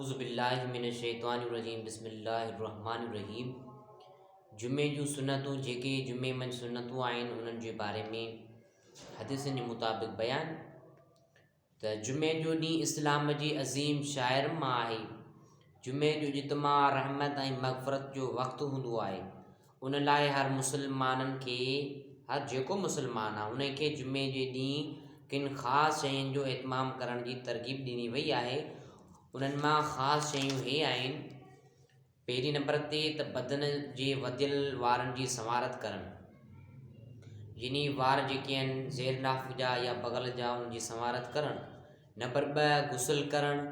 औज़ुबिल्लाहिमिनश्शैतानिर्रजीम बिस्मिल्लाहिर्रहमानिर्रहीम। जुमे जूं सुन्नतूं जेके जुमे मंझि सुन्नतूं आहिनि उन्हनि जे बारे में हदीसनि जे मुताबिक़ बयानु। त जुमे जो ॾींहुं इस्लाम जी अज़ीम शाइर मां आहे। जुमे जो इज्तिमा रहमत ऐं मग़फ़िरत जो वक़्तु हूंदो आहे। उन लाइ हर मुस्लमाननि खे हर जेको मुस्लमान आहे उन खे जुमे जे ॾींहुं किन ख़ासि शयुनि जो इतमाम करण जी तरग़ीब ॾिनी वई आहे। उन्हनि मां ख़ासि शयूं हे आहिनि। पहिरीं नंबर ते त बदन जे वधियल वारनि जी संवारत करणु, यानी वार जेके आहिनि ज़ेर नाफ़ जा या बग़ल जा उन जी संवारत करणु। नंबर 2 गुसल करणु।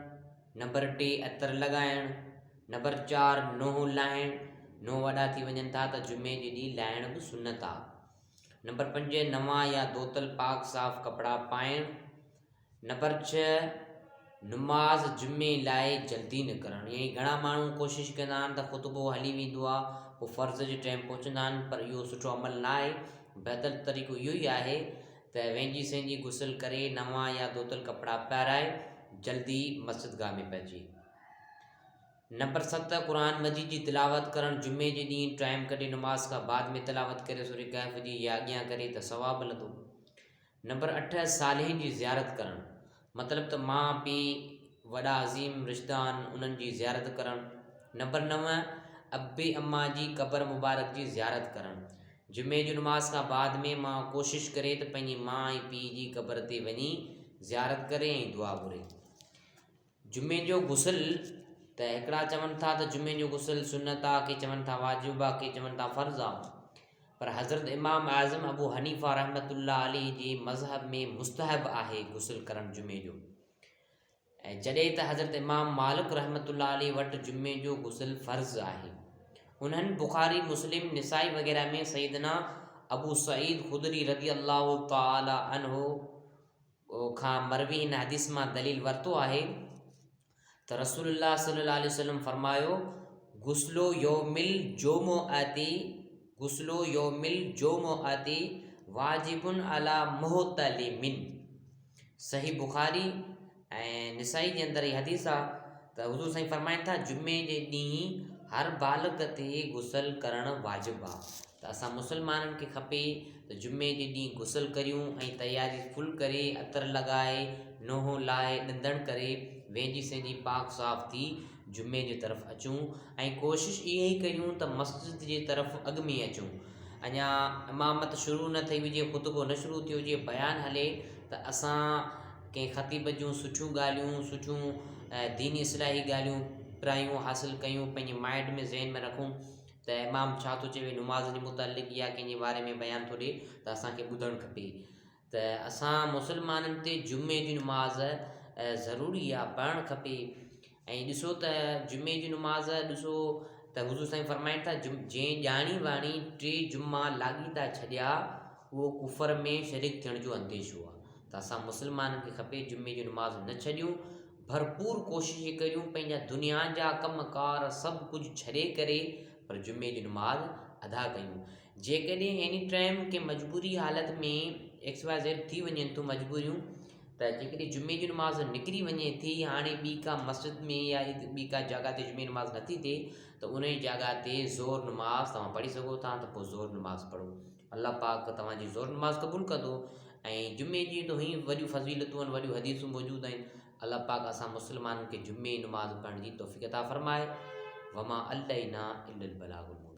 नंबर 3 अतर लॻाइणु। नंबर 4 नोह लाहिणु। नोह वॾा थी वञनि था त जुमे जे ॾींहुं लाहिण बि सुन्नत आहे। नंबर 5 नवां या धोतल पाक साफ़ कपिड़ा पाइणु। नंबर 6 नमाज़ जुमे लाइ जल्दी न करणु, यानी घणा माण्हू कोशिशि कंदा आहिनि त ख़ुतबो हली वेंदो आहे पोइ फ़र्ज़ जे टाइम पहुचंदा आहिनि, पर इहो सुठो अमल न आहे। बहितर तरीक़ो इहो ई आहे त वेंजी सवेंजी गुसल करे नवां या धोतल कपिड़ा पाराए जल्दी मस्जिद गाह में पहुचे। नंबर 7 क़ुरान मजीद जी तिलावत करणु। जुमे जे ॾींहुं टाइम कढी नमाज़ खां बाद में तिलावत करे सूरह कहफ़ जी या अॻियां करे त सवाबु मिलंदो। नंबर 8 सालिहिन जी ज़ियारत करणु, मतिलबु त माउ पीउ वॾा अज़ीम रिश्ता आहिनि उन्हनि जी ज़ियारत करणु। नंबर 9 अबे अम्मा जी क़बर मुबारक जी ज़ियारत करणु। जुमे जी नमाज़ खां बाद में मां कोशिशि करे त पंहिंजी माउ ऐं पीउ जी क़बर ते वञी ज़ियारत करे ऐं दुआ घुरे। जुमे जो गुसल त हिकिड़ा चवनि था त जुमे जो गुसल सुन्नत आहे, के चवनि था वाजिबु आहे, के चवनि था फ़र्ज़ु आहे। पर हज़रत इमाम आज़म अबू हनीफ़ा रहमतुल्लाह अलैह जे मज़हब में मुस्तहब आहे गुसल करणु जुमे जो। ऐं जॾहिं त हज़रत इमाम मालिक रहमतुल्लाह अलैह वटि जुमे जो गुसल फ़र्ज़ु आहे। उन्हनि बुख़ारी मुस्लिम निसाई वग़ैरह में सैयदना अबू सईद ख़ुदरी रज़ी अल्लाह तआला अन्हु खां मरवी इन हदीस मां दलील वरितो आहे त रसूलुल्लाह सल्लल्लाहु अलैहि वसल्लम फरमायो, गुस्लो यौमिल जोमुअती वाजिबुन अला मुहतलिमिन। सही बुख़ारी ऐं निसाई जे अंदरि ही हदीस आहे त हुज़ूर साईं फरमाइनि था जुमे जे ॾींहुं हर बालिग़ ते गुसल करणु वाजिबु आहे। त असां मुस्लमाननि खे खपे त जुमे जे ॾींहुं गुसल करियूं ऐं तयारी फुल करे अतर लॻाए नोहो लाहे ॾंदण करे वेंजी सवेंजी पाक साफ़ थी जुमे जे तरफ़ अचूं ऐं कोशिशि इहा ई कयूं त मस्जिद जे तरफ़ अॻु में अचूं। अञा इमामत शुरू न थी हुजे, ख़ुतबो न शुरू थियो हुजे, बयानु हले त असां कंहिं ख़तीब जूं सुठियूं ॻाल्हियूं सुठियूं दीनी इस्लाही ॻाल्हियूं प्रायूं हासिलु कयूं, पंहिंजे माइंड में ज़हन में रखूं त इमाम छा थो चवे नमाज़ जे मुतालिक़ या कंहिंजे बारे में बयानु थो ॾिए त असांखे ॿुधणु खपे। त असां मुस्लमाननि ते जुमे जी नमाज़ ज़रूरी आहे, पढ़णु खपे। ऐं ॾिसो त जुमे जी नमाज़ ॾिसो त हुज़ूर साईं फरमाइनि था जंहिं ॼाणी वाणी 3 जुमा लाॻीता छॾिया उहो कुफर में शरीक थियण जो अंदेशो आहे। त असां मुस्लमाननि खे खपे जुमे जी नमाज़ न छॾियूं, भरपूर कोशिशि करियूं पंहिंजा दुनिया जा कमकार सभु कुझु छॾे करे पर जुमे जी नमाज़ अदा कयूं। जेकॾहिं एनी टाइम के मजबूरी हालत में XYZ थी वञनि थियूं मजबूरियूं, त जेकॾहिं जुमे जी नमाज़ निकिरी वञे थी, हाणे ॿी का मस्जिद में या ॿी का जॻह ते जुमे नमाज़ नथी थिए त उन जी जॻह ते ज़ोर नमाज़ तव्हां पढ़ी सघो था, त पोइ ज़ोर नमाज़ पढ़ो। अल्लाह पाक तव्हांजी ज़ोर नमाज़ क़बूल कंदो। ऐं जुमे जी तो ही वॾियूं फज़ीलतूं आहिनि, वॾियूं हदीसूं मौजूदु आहिनि। अल्लाह पाक असां मुस्लमाननि खे जुमे नमाज़ पढ़ण जी तौफ़ीक़ अता फ़रमाए। वमा अलैना इल्लल बलागुल मुबीन।